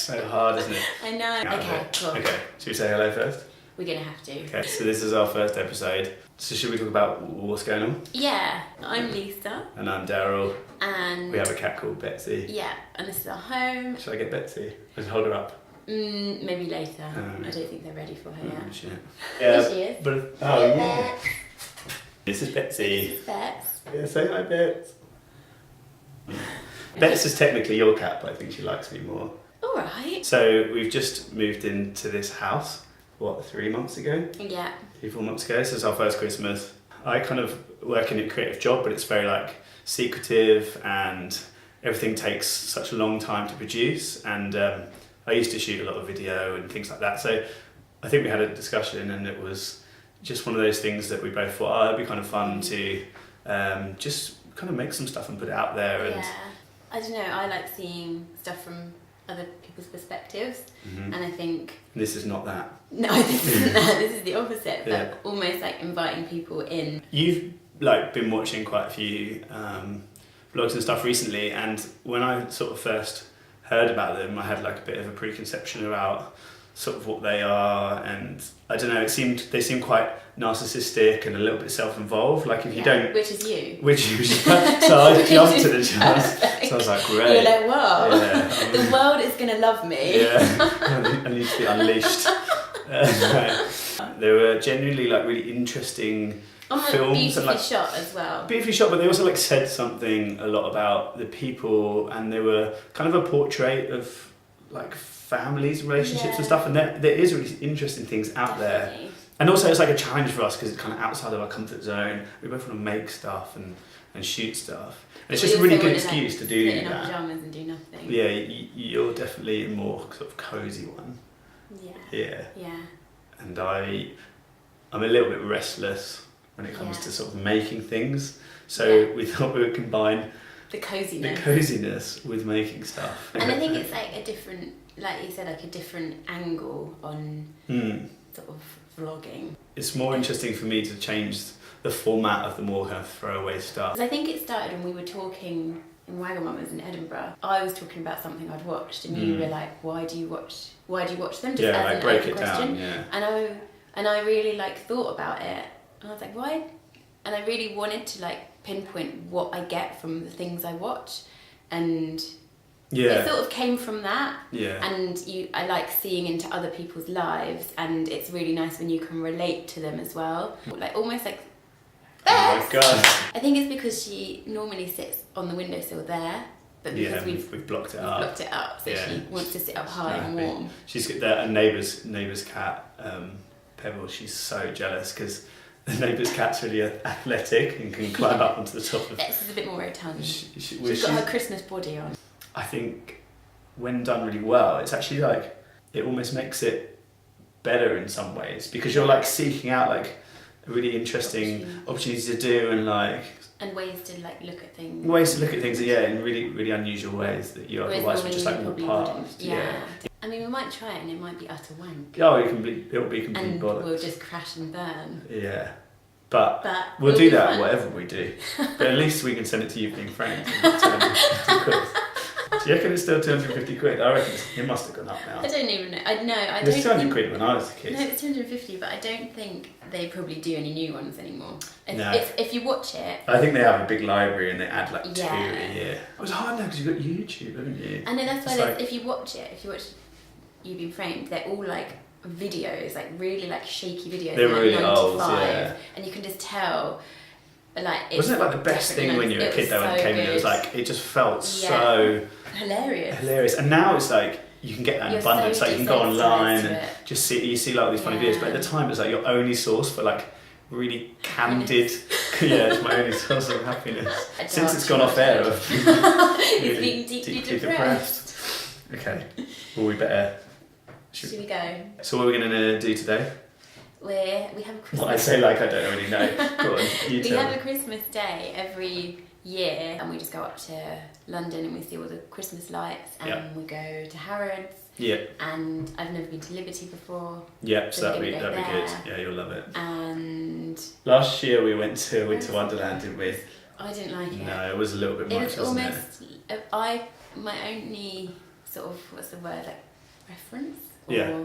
So hard, isn't it? I know. Okay, cool. Okay, should we say hello first? We're going to have to. Okay, so this is our first episode. So should we talk about what's going on? Yeah, I'm Lisa. And I'm Daryl. And we have a cat called Betsy. Yeah, and this is our home. Should I get Betsy? I should hold her up. Maybe later. I don't think they're ready for her yet. Shit. Here she is. But, oh, yeah. This is Betsy. This is Bets. Yeah, say hi, Bets. Bets is technically your cat, but I think she likes me more. Alright. So we've just moved into this house, 3 months ago? Yeah. 3-4 months ago, so it's our first Christmas. I kind of work in a creative job, but it's very secretive and everything takes such a long time to produce, and I used to shoot a lot of video and things like that, so I think we had a discussion and it was just one of those things that we both thought, it'd be kind of fun to just kind of make some stuff and put it out there. And yeah, I don't know, I like seeing stuff from other people's perspectives, and I think this is not that. No, this isn't that. This is the opposite. Yeah. But almost inviting people in. You've been watching quite a few vlogs and stuff recently, and when I sort of first heard about them, I had a bit of a preconception about sort of what they are, and I don't know, they seemed quite narcissistic and a little bit self-involved. If you don't, which is you. So I jumped to the chance. So I was like, great. You're like, wow, yeah, the world is gonna love me. Yeah, I need to be unleashed. They were genuinely really interesting films, beautifully and shot as well. Beautifully shot, but they also said something a lot about the people, and they were kind of a portrait of families, relationships and stuff, and there is really interesting things out there. And also it's a challenge for us because it's kind of outside of our comfort zone. We both want to make stuff and shoot stuff. And it's just a really good excuse to do sit in that. our pyjamas and do nothing. Yeah, you're definitely a more sort of cosy one. Yeah. And I'm a little bit restless when it comes to sort of making things. So we thought we would combine the coziness with making stuff. And I think it's a different, like you said, a different angle on sort of vlogging. It's more interesting for me to change the format of the more kind of throwaway stuff. I think it started when we were talking in Wagamama's in Edinburgh. I was talking about something I'd watched, and you were like, "Why do you watch them?" Just as an break open it question. down. Yeah. And I really thought about it, and I was like, "Why?" And I really wanted to pinpoint what I get from the things I watch, and it sort of came from that. Yeah. And I like seeing into other people's lives, and it's really nice when you can relate to them as well. Almost like. Oh my god. I think it's because she normally sits on the windowsill there, but because we've blocked it up. Blocked it up, so she wants to sit up high and warm. She's got a neighbour's cat, Pebble. She's so jealous because the neighbour's cat's really athletic and can climb up onto the top of. This is a bit more rotund. She's got her Christmas body on. I think when done really well, it's actually it almost makes it better in some ways because you're seeking out really interesting opportunities to do and ways to look at things. In really really unusual ways that you otherwise would just walk past. Yeah. I mean, we might try it and it might be utter wank. Oh, it'll be complete and bollocks. We'll just crash and burn. Yeah. But we'll it'll do that fun. Whatever we do. But at least we can send it to you being friends. Do you reckon it's still 250 quid? I reckon it must have gone up now. I don't even know. I don't think... It was 200 quid when I was a kid. No, it's 250, but I don't think they probably do any new ones anymore. No. If you watch it... I think they have a big library and they add 2 a year. It was hard now because you've got YouTube, haven't you? I know, that's why if you watch You Being Framed, they're all videos, really shaky videos. They're really old, and you can just tell... Wasn't it the best thing when you were a kid though, when it came in? It was it just felt so hilarious. And now it's you can get that in abundance. You can go online and just see these funny videos. But at the time, it's your only source for really candid. It's my only source of happiness. Since it's gone off air, I've been being deeply depressed. Okay, well we better. Should we go? So what are we going to do today? We have a Christmas. What I say I don't really know. Go on, you tell me. We have a Christmas day every year, and we just go up to London and we see all the Christmas lights, and we go to Harrods. Yeah. And I've never been to Liberty before. Yeah, so that'd be good. Yeah, you'll love it. And last year we went to Winter Wonderland, didn't we? I didn't like it. No, it was a little bit much, wasn't it? My only sort of, what's the word, reference. Yeah.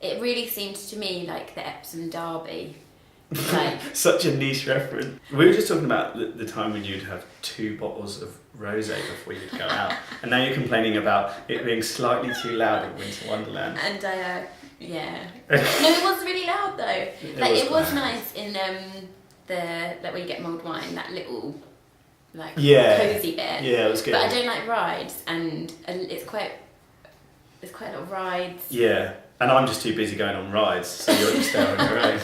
It really seemed to me like the Epsom Derby. Like such a niche reference. We were just talking about the time when you'd have 2 bottles of rosé before you'd go out, and now you're complaining about it being slightly too loud at Winter Wonderland. And yeah, no, it was really loud though. It was nice in the like when you get mulled wine, that little like cozy bit. Yeah, it was good. But I don't like rides, and it's quite a lot of rides. Yeah, and I'm just too busy going on rides, so you're just there on your own.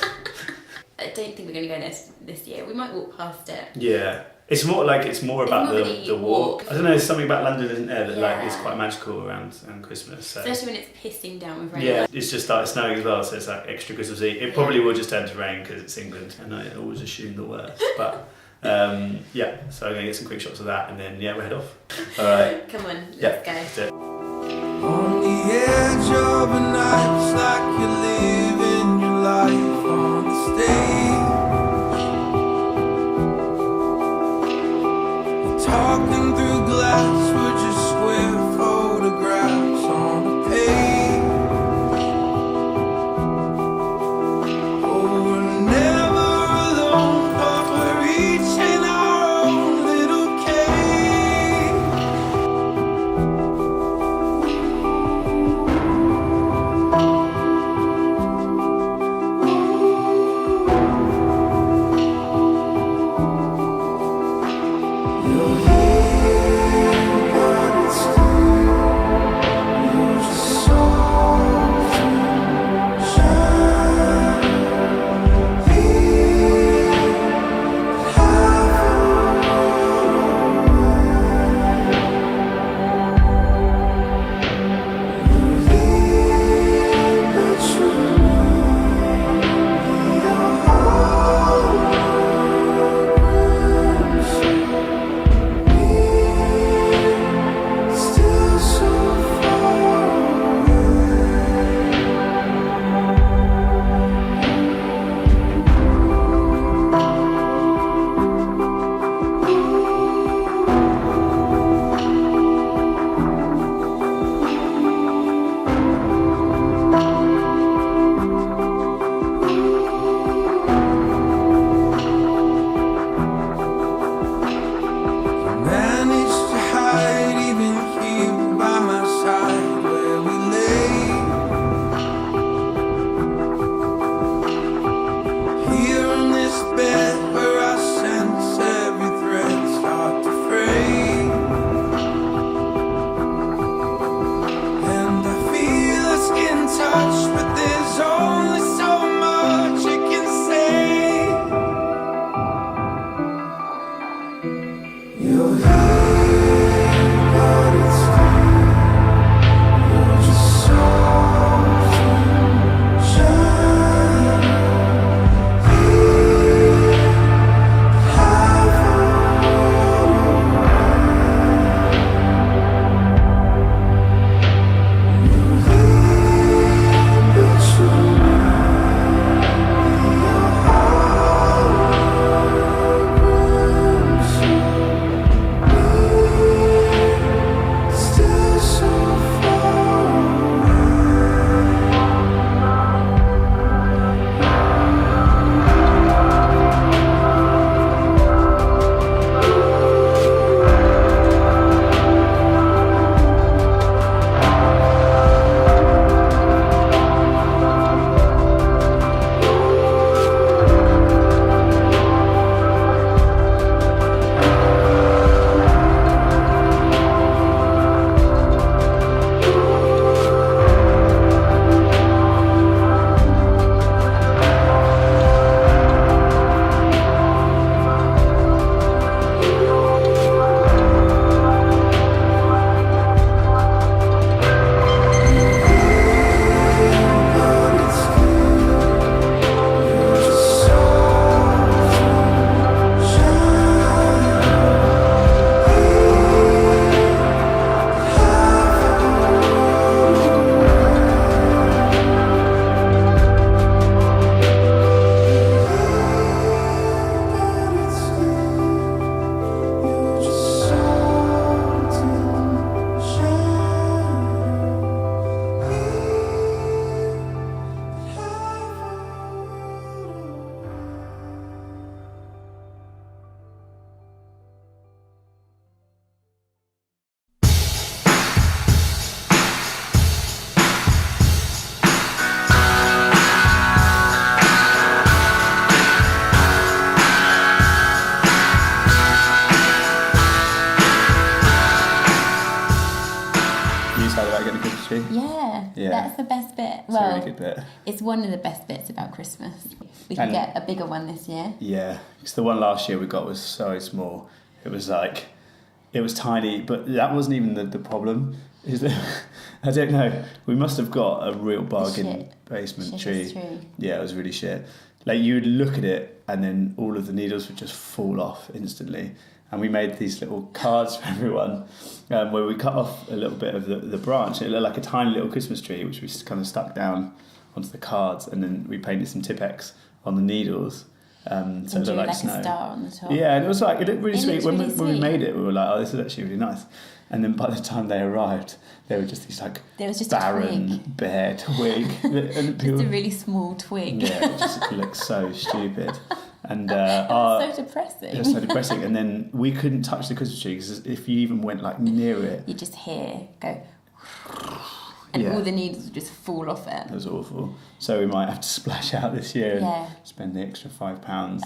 I don't think we're going to go this year. We might walk past it. Yeah. It's more about the walk. I don't know, there's something about London, isn't there, that like is quite magical around Christmas. So. Especially when it's pissing down with rain. Yeah, it's just started snowing as well, so it's like extra Christmassy. It probably will just turn to rain because it's England, and I always assume the worst. But yeah, so I'm going to get some quick shots of that, and then we'll head off. All right. Come on, let's go. That's it. On the edge of a night, it's like you're living your life on the stage. You're talking through glass, we're just square photographs on a page. Oh, we're never alone, but we're each in our own little cage. actually. Yeah, Yeah. that's the best bit. It's a really good bit. It's one of the best bits about Christmas. We can get a bigger one this year. Yeah, because the one last year we got was so small. It was tiny, but that wasn't even the problem. Is that I don't know. We must have got a real bargain basement tree. Yeah, it was really shit. Like you would look at it, and then all of the needles would just fall off instantly. And we made these little cards for everyone, where we cut off a little bit of the branch. It looked like a tiny little Christmas tree, which we kind of stuck down onto the cards, and then we painted some Tipp-Ex on the needles. So and it looked like snow. A star on the top. Yeah, and it looked really sweet. When we made it, we were like, oh, this is actually really nice. And then by the time they arrived, they were just these barren, bare twig. And just a really small twig. Yeah, it just looked so stupid. And so depressing. It was so depressing. And then we couldn't touch the Christmas tree because if you even went near it, you just go, and all the needles would just fall off it. It was awful. So we might have to splash out this year and spend the extra £5.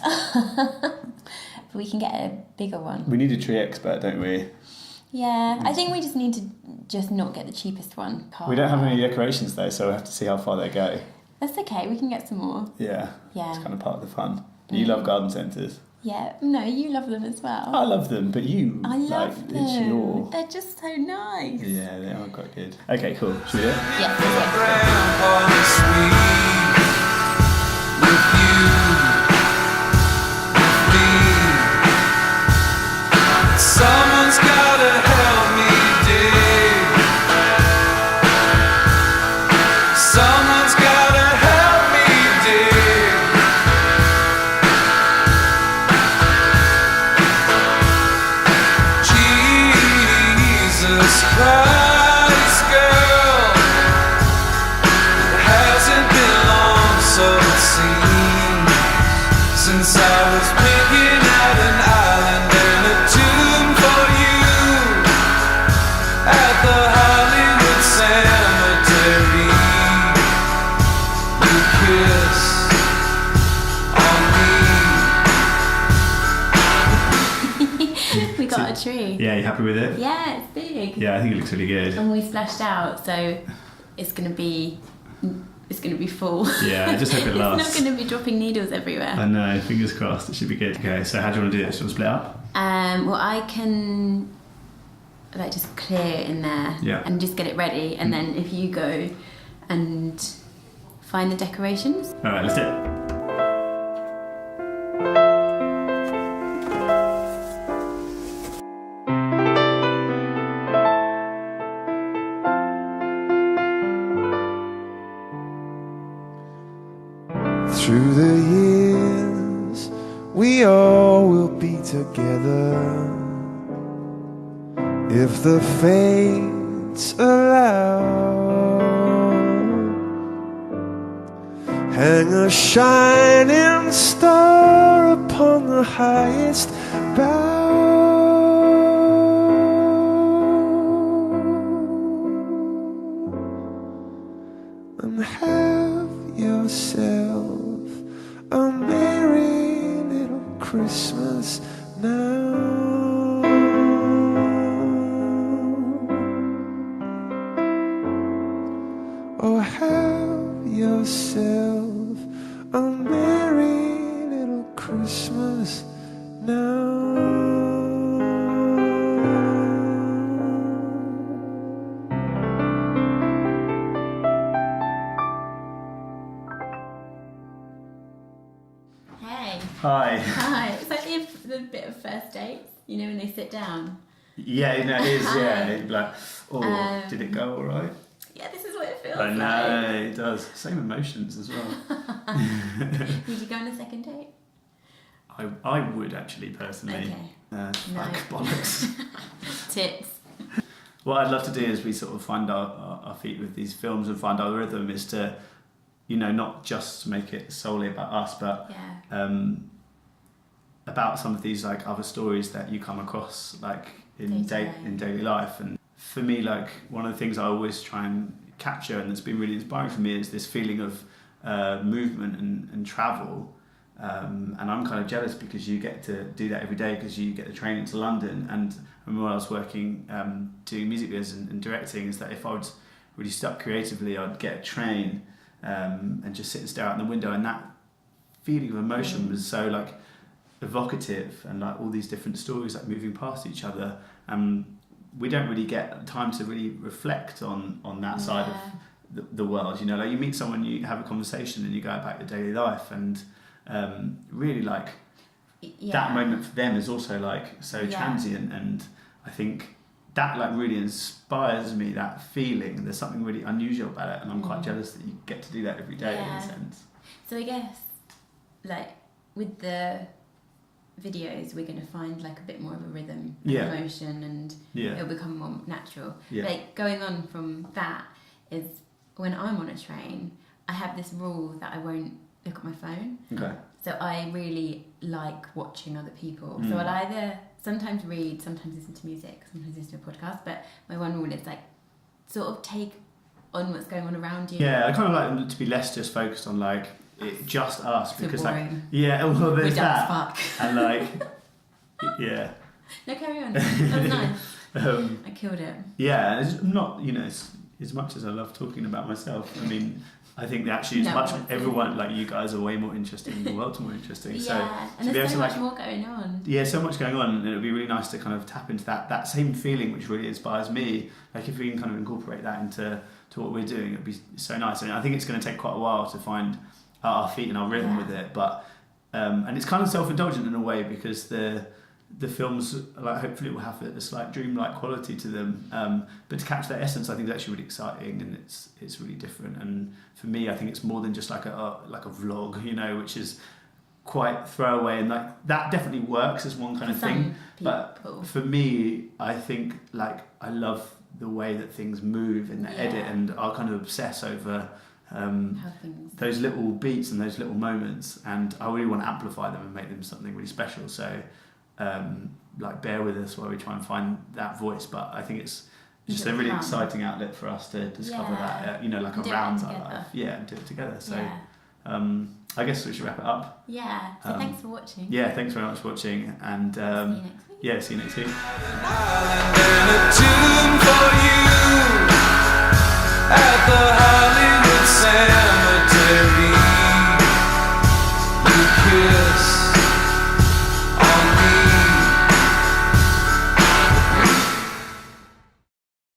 But we can get a bigger one. We need a tree expert, don't we? Yeah, I think we just need to not get the cheapest one. We don't have any decorations though, so we'll have to see how far they go. That's okay, we can get some more. Yeah. Yeah. It's kind of part of the fun. You love garden centres. Yeah, no, you love them as well. I love them, but I love them. It's your... They're just so nice. Yeah, they are quite good. Okay, cool. Should we do it? Yeah. Someone's gotta help me dig. Someone's gotta help me dig. Jesus Christ, girl, it hasn't been long, so it seems, since I was picking out an island and a tomb for you at the Hollywood Cemetery. You kiss on me. We got a tree. Yeah, you happy with it? Yeah, it's big. Yeah, I think it looks really good. And we splashed out, so it's gonna be full. Yeah, I just hope it lasts. It's not gonna be dropping needles everywhere. I know, fingers crossed, it should be good. Okay, so how do you want to do this? Do you want to split up? Well, I can just clear it in there and just get it ready, and then if you go and find the decorations. All right, let's do it. Through the years, we all will be together if the fates allow. Hang a shining star upon the highest bough, and have yourself a merry little Christmas now. Oh, have yourself a merry little Christmas now. Hi. Hi. It's like the bit of first dates, you know, when they sit down. Yeah, no, it is, yeah. It'd be like, oh, did it go all right? Yeah, this is what it feels I know, like. it does. Same emotions as well. Would you go on a second date? I would actually, personally. Okay. Fuck bollocks. Tits. What I'd love to do is we sort of find our feet with these films and find our rhythm is to, you know, not just make it solely about us, but about some of these like other stories that you come across like in daily life. And for me, like one of the things I always try and capture and that's been really inspiring for me is this feeling of movement and travel. And I'm kind of jealous because you get to do that every day because you get the train into London. And when I was working doing music videos and directing, is that if I would really stuck creatively, I'd get a train and just sit and stare out the window, and that feeling of emotion was so like evocative, and like all these different stories like moving past each other. We don't really get time to really reflect on that side of the world, you know, like you meet someone, you have a conversation and you go about your daily life, and really like that moment for them is also like so transient, and I think that like really inspires me, that feeling. There's something really unusual about it, and I'm quite jealous that you get to do that every day in a sense. So I guess like with the videos we're going to find like a bit more of a rhythm, emotion, and it'll become more natural. Like going on from that is when I'm on a train, I have this rule that I won't look at my phone. So I really like watching other people. So I'll either sometimes read, sometimes listen to music, sometimes listen to a podcast, but my one rule is like sort of take on what's going on around you. I kind of like them to be less just focused on like just us, because boring. Like well, there's that, fuck. and like no, carry on. That was nice. I killed it. It's not, you know, as much as I love talking about myself, I mean, I think that actually everyone, like you guys, are way more interesting. The world's more interesting. And there's so much more going on. So much going on, and it would be really nice to kind of tap into that same feeling, which really inspires me. Like if we can kind of incorporate that into what we're doing, it'd be so nice. And I think it's going to take quite a while to find our feet and our rhythm with it, but and it's kind of self-indulgent in a way, because the films, like, hopefully will have a slight dreamlike quality to them, but to catch that essence, I think is actually really exciting, and it's really different. And for me, I think it's more than just like a vlog, you know, which is quite throwaway, and like that definitely works as one kind of thing. But for me, I think like I love the way that things move in the edit, and I'll kind of obsess over those little beats and those little moments, and I really want to amplify them and make them something really special. So like bear with us while we try and find that voice, but I think it's just a really exciting outlet for us to discover that, you know, like around our life, and do it together. So I guess we should wrap it up. So thanks for watching. Thanks very much for watching, and see you next week. At the